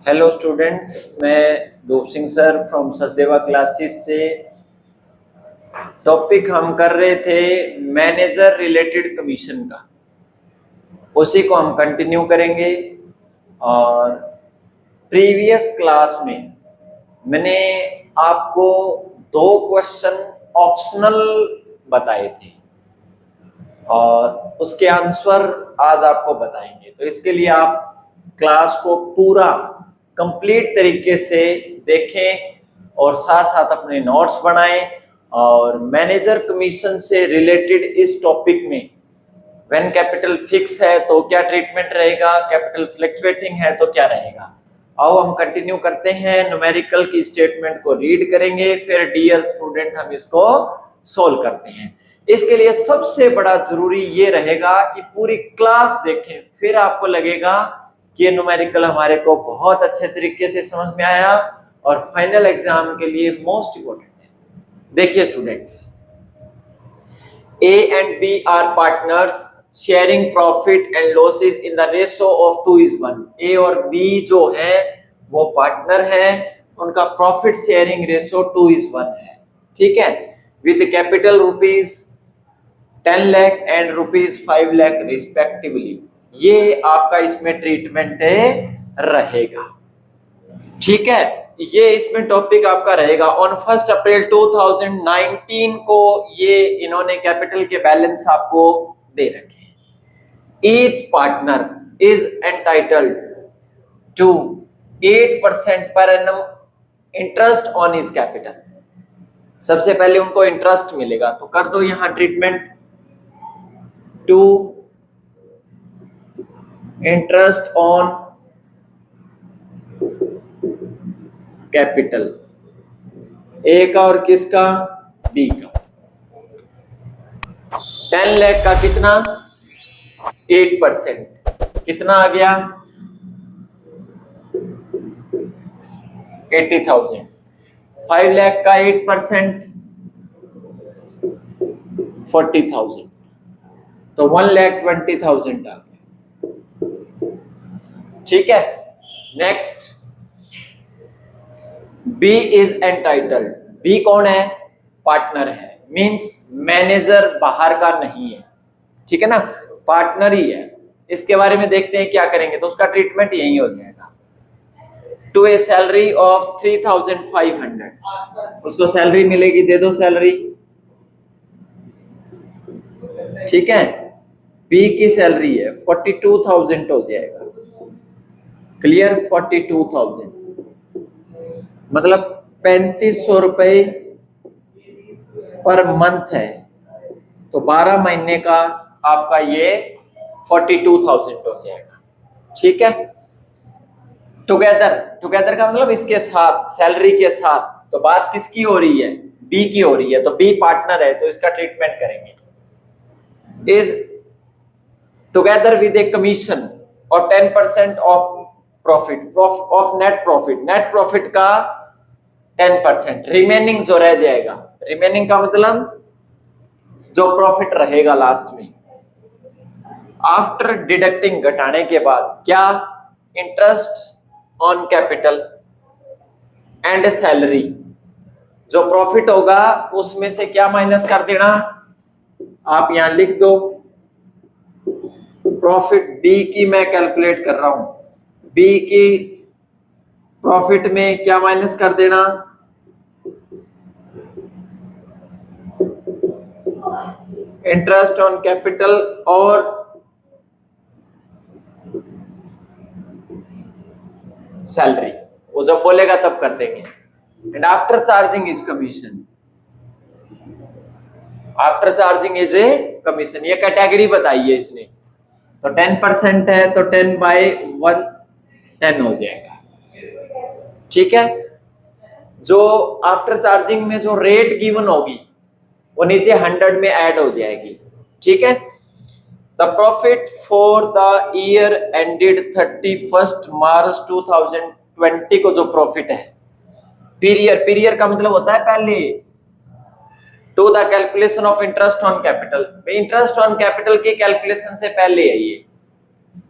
Hello students, मैं धूप Singh sir from Sachdeva classes से। टॉपिक हम कर रहे थे मैनेजर रिलेटेड कमीशन का, उसी को हम कंटिन्यू करेंगे। और प्रीवियस क्लास में मैंने आपको दो क्वेश्चन ऑप्शनल बताए थे और उसके आंसर आज आपको बताएंगे। तो इसके लिए आप क्लास को पूरा कंप्लीट तरीके से देखें और साथ साथ अपने नोट्स बनाएं। और मैनेजर कमीशन से रिलेटेड इस टॉपिक में व्हेन कैपिटल फिक्स है तो क्या ट्रीटमेंट रहेगा, कैपिटल फ्लक्चुएटिंग है तो क्या रहेगा। आओ हम कंटिन्यू करते हैं। न्यूमेरिकल की स्टेटमेंट को रीड करेंगे, फिर डियर स्टूडेंट हम इसको सोल्व करते हैं। इसके लिए सबसे बड़ा जरूरी ये रहेगा कि पूरी क्लास देखें, फिर आपको लगेगा कि ये न्यूमेरिकल हमारे को बहुत अच्छे तरीके से समझ में आया और फाइनल एग्जाम के लिए मोस्ट इंपोर्टेंट है। देखिए students, A and B are partners sharing profit and losses in the ratio of 2:1। A और बी जो है वो पार्टनर है, उनका प्रॉफिट शेयरिंग रेशो 2:1 है। ठीक है, with capital rupees 10 lakh and rupees 5 lakh respectively. ये आपका इसमें ट्रीटमेंट रहेगा। ठीक है, ये इसमें टॉपिक आपका रहेगा। ऑन 1 अप्रैल 2019 को ये इन्होंने कैपिटल के बैलेंस आपको दे रखे हैं। Each partner is entitled to 8% per annum interest on his capital. सबसे पहले उनको इंटरेस्ट मिलेगा, तो कर दो यहां treatment to interest on capital. A का और किसका? बी का। 10 लाख का कितना? 8%, कितना आ गया? 80,000। 5 लाख का 8% 40,000, तो 1,20,000 आ गया। ठीक है, next, B is entitled. B कौन है? पार्टनर है, मींस मैनेजर बाहर का नहीं है। ठीक है ना, पार्टनर ही है। इसके बारे में देखते हैं क्या करेंगे, तो उसका ट्रीटमेंट यही हो जाएगा। टू ए सैलरी ऑफ 3,500, उसको सैलरी मिलेगी, दे दो सैलरी। ठीक है, बी की सैलरी है 42,000 हो जाएगा। क्लियर, 42,000 मतलब 3,500 रुपए पर मंथ है, तो 12 महीने का आपका ये 42,000 हो जाएगा। ठीक है, टुगेदर, टुगेदर का मतलब इसके साथ, सैलरी के साथ। तो बात किसकी हो रही है? बी की हो रही है, तो बी पार्टनर है तो इसका ट्रीटमेंट करेंगे। Is together with a commission और 10% of profit, of net profit. Net profit का 10%, रिमेनिंग जो रह जाएगा, रिमेनिंग का मतलब जो प्रॉफिट रहेगा लास्ट में, आफ्टर डिडक्टिंग, घटाने के बाद, क्या? Interest on capital and salary. जो प्रॉफिट होगा उसमें से क्या माइनस कर देना, आप यहां लिख दो। प्रॉफिट बी की मैं कैलकुलेट कर रहा हूं, बी की प्रॉफिट में क्या माइनस कर देना? इंटरेस्ट ऑन कैपिटल और सैलरी। वो जब बोलेगा तब कर देंगे। And after charging is commission, after charging is a commission. ये कैटेगरी बताई है इसने, तो 10% है तो 10/1 10 हो जाएगा। ठीक है, जो आफ्टर चार्जिंग में जो रेट गिवन होगी वो नीचे 100 में ऐड हो जाएगी। ठीक है, the profit for the year ended 31 मार्च 2020 को जो प्रॉफिट है, पीरियड, पीरियड का मतलब होता है पहले, to the calculation of interest on capital. Interest on capital की कैलकुलेशन से पहले है ये,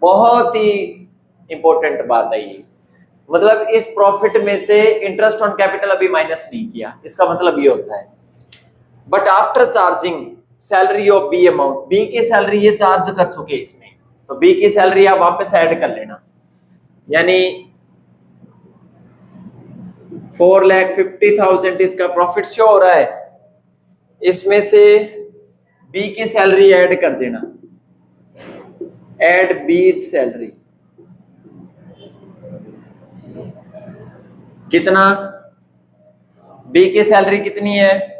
बहुत ही इंपॉर्टेंट बात है ये। मतलब इस प्रॉफिट में से इंटरेस्ट ऑन कैपिटल अभी माइनस नहीं किया, इसका मतलब ये होता है। But after charging salary of B amount, B की सैलरी ये चार्ज कर चुके इसमें, तो बी की सैलरी आप वापस ऐड कर लेना, यानी 4,50,000 इसका प्रॉफिट शो हो रहा है, इसमें से बी की सैलरी ऐड कर देना, ऐड बी सैलरी, कितना, बी की सैलरी कितनी है,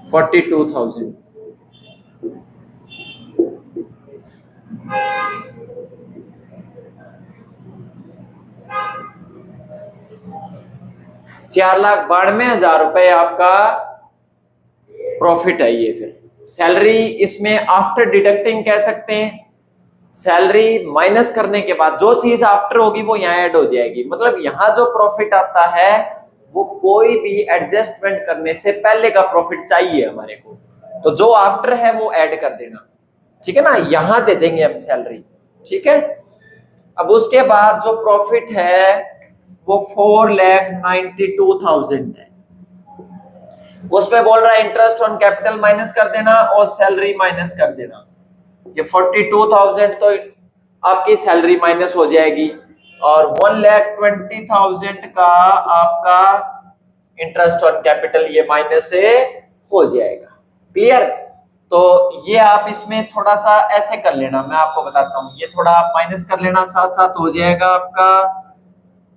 42,000। ₹4,92,000 आपका प्रॉफिट है ये। फिर सैलरी इसमें आफ्टर डिडक्टिंग कह सकते हैं, सैलरी माइनस करने के बाद जो चीज आफ्टर होगी वो यहाँ ऐड हो जाएगी। मतलब यहाँ जो प्रॉफिट आता है वो कोई भी एडजस्टमेंट करने से पहले का प्रॉफिट चाहिए हमारे को, तो जो आफ्टर है वो ऐड कर देना, ठीक है ना, यहां दे देंगे हम सैलरी, ठीक है। अब उसके बाद जो प्रॉफिट है वो 4,92,000 है, उसमें बोल रहा है इंटरेस्ट ऑन कैपिटल माइनस कर देना और सैलरी माइनस कर देना। ये 42,000 तो आपकी सैलरी माइनस हो जाएगी और 1,20,000 का आपका इंटरेस्ट ऑन कैपिटल ये माइनस से हो जाएगा। क्लियर? तो ये आप इसमें थोड़ा सा ऐसे कर लेना, मैं आपको बताता हूं, ये थोड़ा आप माइनस कर लेना, साथ साथ हो जाएगा आपका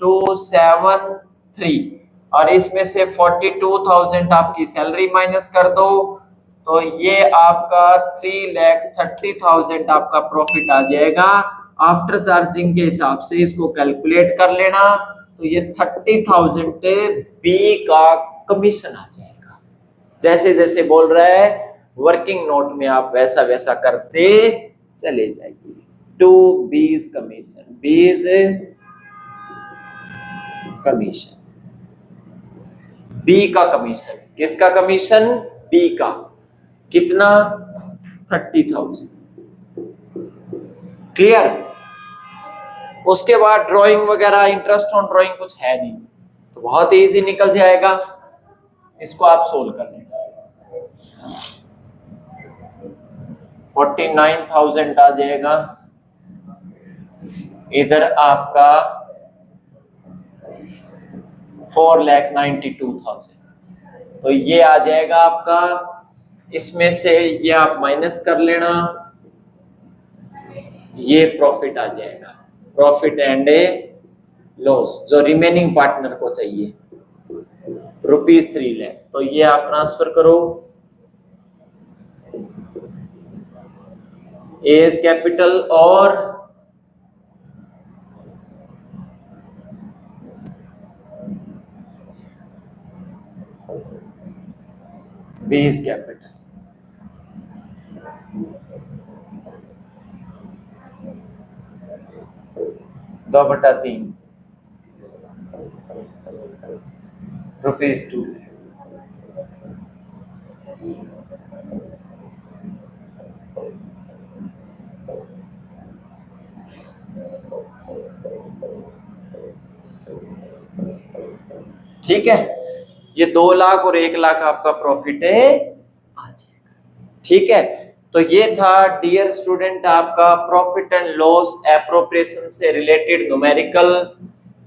273 और इसमें से 42,000 आपकी सैलरी माइनस कर दो, तो ये आपका 3,30,000 आपका प्रॉफिट आ जाएगा। आफ्टर चार्जिंग के हिसाब से इसको कैलकुलेट कर लेना, तो ये 30,000 बी का कमीशन आ जाएगा। जैसे जैसे बोल रहा है वर्किंग नोट में आप वैसा वैसा करते चले जाइए। टू बीज कमीशन, बीज कमीशन, बी का कमीशन, किसका कमीशन, बी का, कितना, 30,000। क्लियर? उसके बाद ड्राइंग वगैरह, इंटरेस्ट ऑन ड्राइंग कुछ है नहीं, तो बहुत इजी निकल जाएगा, इसको आप सोल्व कर लेंगे। 49,000 आ जाएगा, इधर आपका 4,92,000, तो ये आ जाएगा आपका, इसमें से ये आप माइनस कर लेना, ये प्रॉफिट आ जाएगा, प्रॉफिट एंड लॉस जो रिमेनिंग पार्टनर को चाहिए ₹3 लाख, तो ये आप ट्रांसफर करो, एज कैपिटल और बीज कैपिटल, ₹2/3 ₹2 लाख। ठीक है, ये 2 लाख और 1 लाख आपका प्रॉफिट है आ जाएगा। ठीक है, तो ये था डियर स्टूडेंट आपका प्रॉफिट एंड लॉस एप्रोप्रिएशन से रिलेटेड न्यूमेरिकल,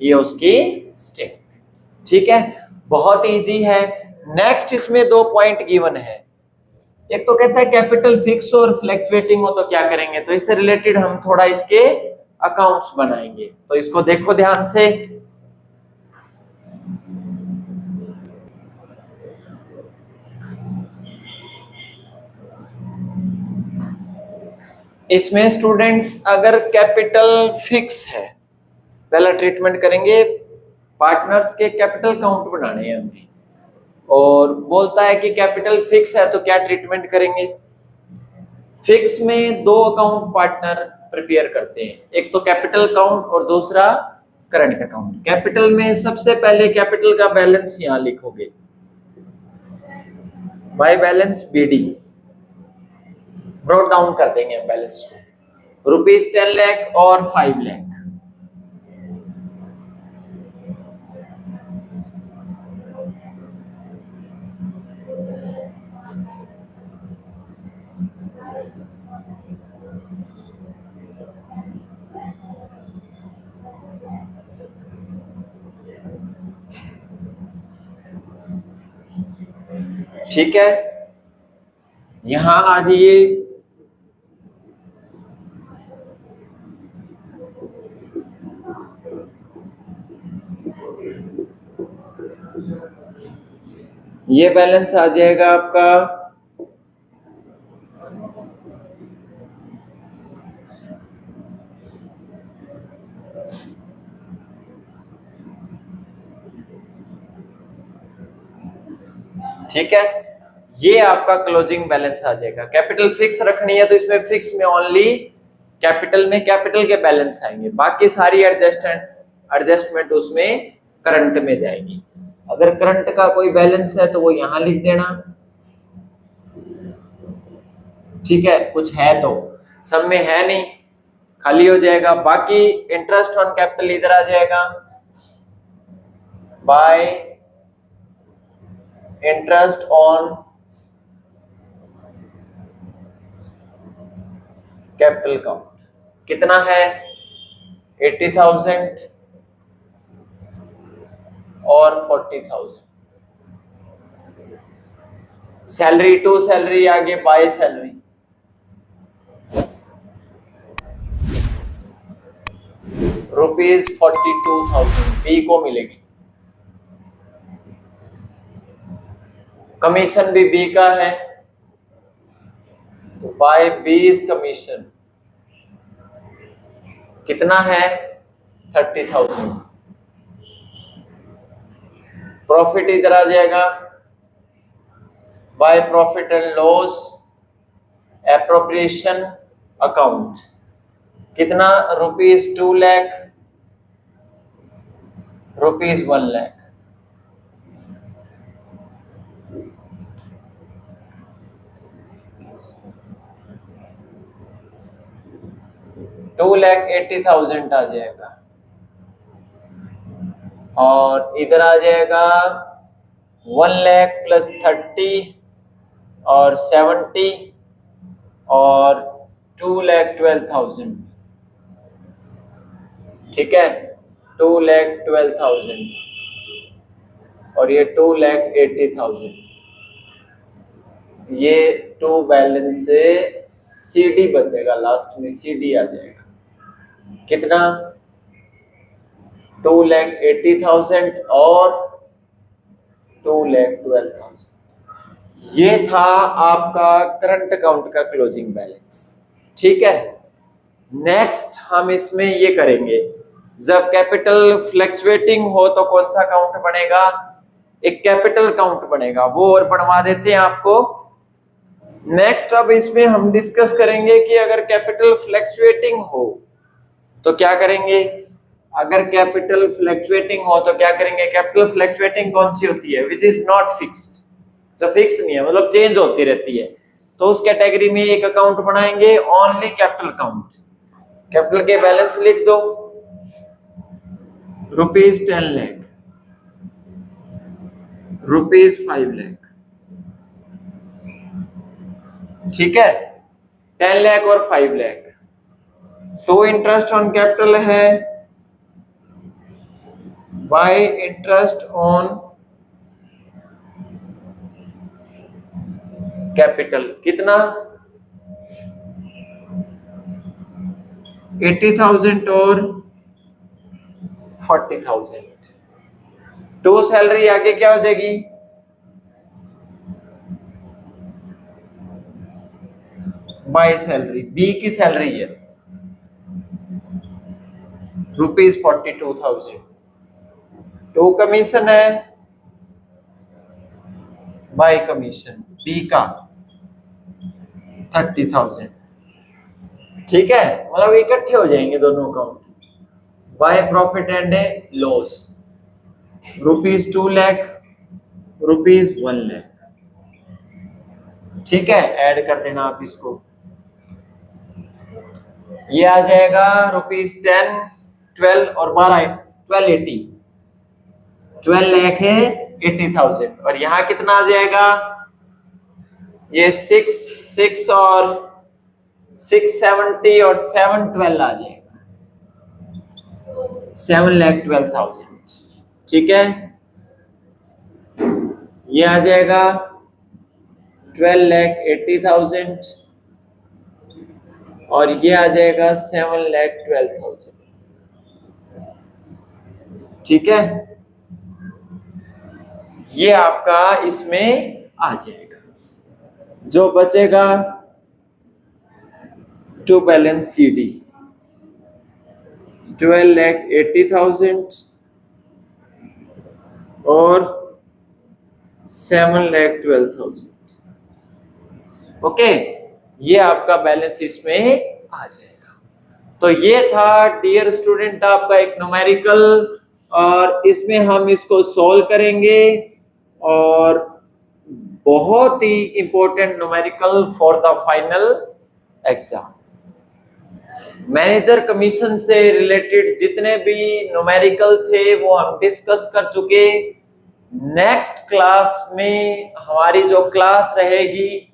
ये उसकी स्टेटमेंट। ठीक है, बहुत इजी है। नेक्स्ट इसमें 2 पॉइंट गिवन है, एक तो कहता है कैपिटल फिक्स और फ्लक्चुएटिंग हो तो क्या करेंगे, तो इससे रिलेटेड हम थोड़ा इसके अकाउंट्स बनाएंगे, तो इसको देखो ध्यान से। इसमें स्टूडेंट्स अगर कैपिटल फिक्स है, पहला ट्रीटमेंट करेंगे, पार्टनर्स के कैपिटल काउंट बनाने हैं हमने, और बोलता है कि कैपिटल फिक्स है तो क्या ट्रीटमेंट करेंगे। फिक्स में 2 अकाउंट पार्टनर प्रिपेयर करते हैं, एक तो कैपिटल अकाउंट और दूसरा करंट अकाउंट। कैपिटल में सबसे पहले कैपिटल का बैलेंस यहां लिखोगे, by balance BD, brought down कर देंगे हम बैलेंस को, ₹10 लाख और 5 लाख। ठीक है, यहां आ जाइए। ये बैलेंस आ जाएगा आपका ठीक है, ये आपका क्लोजिंग बैलेंस आ जाएगा। कैपिटल फिक्स रखनी है तो इसमें फिक्स में ओनली कैपिटल में कैपिटल के बैलेंस आएंगे, बाकी सारी एडजस्टमेंट उसमें करंट में जाएगी। अगर करंट का कोई बैलेंस है तो वो यहां लिख देना, ठीक है, कुछ है तो, सब में है नहीं खाली हो जाएगा। बाकी इंटरेस्ट ऑन कैपिटल इधर आ जाएगा, bye interest on capital count कितना है, 80,000 और 40,000। सैलरी टू सैलरी आगे बाय सैलरी, ₹42,000 बी को मिलेगी। कमीशन भी बी का है तो बाय बीस कमीशन कितना है, 30,000। प्रॉफिट इधर आ जाएगा, by profit and loss appropriation account कितना, ₹2 लाख, ₹1 लाख। $2,80,000 आ जाएगा, और इधर आ जाएगा 1 लाख प्लस 30 और 70 और 2,12,000, ठीक है, 2,12,000 और ये 2,80,000। ये टू बैलेंस से सीडी बचेगा, लास्ट में सीडी आ जाएगा कितना, 2,80,000 और 2,12,000। ये था आपका करंट अकाउंट का क्लोजिंग बैलेंस, ठीक है। नेक्स्ट हम इसमें ये करेंगे, जब कैपिटल फ्लक्चुएटिंग हो तो कौन सा अकाउंट बनेगा, एक कैपिटल अकाउंट बनेगा, वो और बढ़वा देते हैं आपको। नेक्स्ट अब इसमें हम डिस्कस करेंगे कि अगर कैपिटल फ्लक्चुएटिंग हो तो क्या करेंगे, अगर कैपिटल फ्लक्चुएटिंग हो तो क्या करेंगे। कैपिटल फ्लक्चुएटिंग कौन सी होती है, विच इज नॉट फिक्स्ड, जो फिक्स नहीं है, मतलब चेंज होती रहती है, तो उस कैटेगरी में एक अकाउंट बनाएंगे, ओनली कैपिटल अकाउंट। कैपिटल के बैलेंस लिख दो, ₹10 लाख, ₹5 लाख, ठीक है, 10 लाख और 5 लाख। तो इंटरेस्ट ऑन कैपिटल है बाय इंटरेस्ट ऑन कैपिटल कितना, 80,000 और 40,000। टू सैलरी आगे क्या हो जाएगी, बाय सैलरी, बी की सैलरी है ₹42,000। टू कमीशन है, बाय कमीशन बी का 30,000, ठीक है, मतलब इकट्ठे हो जाएंगे दोनों account. By profit and loss, ₹2 lakh, ₹1 lakh, ठीक है, ऐड कर देना आप इसको। ये आ जाएगा ₹10, 12 और 12, 1280, 12,80,000। और यहाँ कितना आ जाएगा, ये 6 और 670 और 712 आ जाएगा, 7,12,000। ठीक है, ये आ जाएगा 12,80,000 और ये आ जाएगा 7,12,000। ठीक है, ये आपका इसमें आ जाएगा। जो बचेगा टू बैलेंस CD 12,80,000 और 7,12,000। ओके, ये आपका बैलेंस इसमें आ जाएगा। तो ये था डियर स्टूडेंट आपका एक न्यूमेरिकल, और इसमें हम इसको सॉल्व करेंगे, और बहुत ही important numerical for the final exam. Manager commission से रिलेटेड जितने भी न्यूमेरिकल थे वो हम डिस्कस कर चुके। नेक्स्ट क्लास में हमारी जो क्लास रहेगी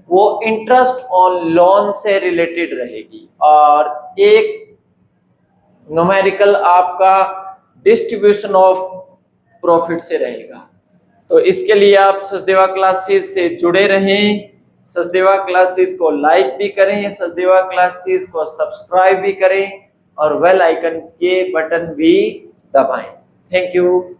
वो इंटरेस्ट ऑन लोन से रिलेटेड रहेगी, और एक न्यूमेरिकल आपका डिस्ट्रीब्यूशन ऑफ प्रॉफिट से रहेगा। तो इसके लिए आप सचदेवा क्लासेस से जुड़े रहें, सचदेवा क्लासेस को लाइक भी करें, सचदेवा क्लासेस को सब्सक्राइब भी करें, और बेल आइकन के बटन भी दबाएं। Thank you.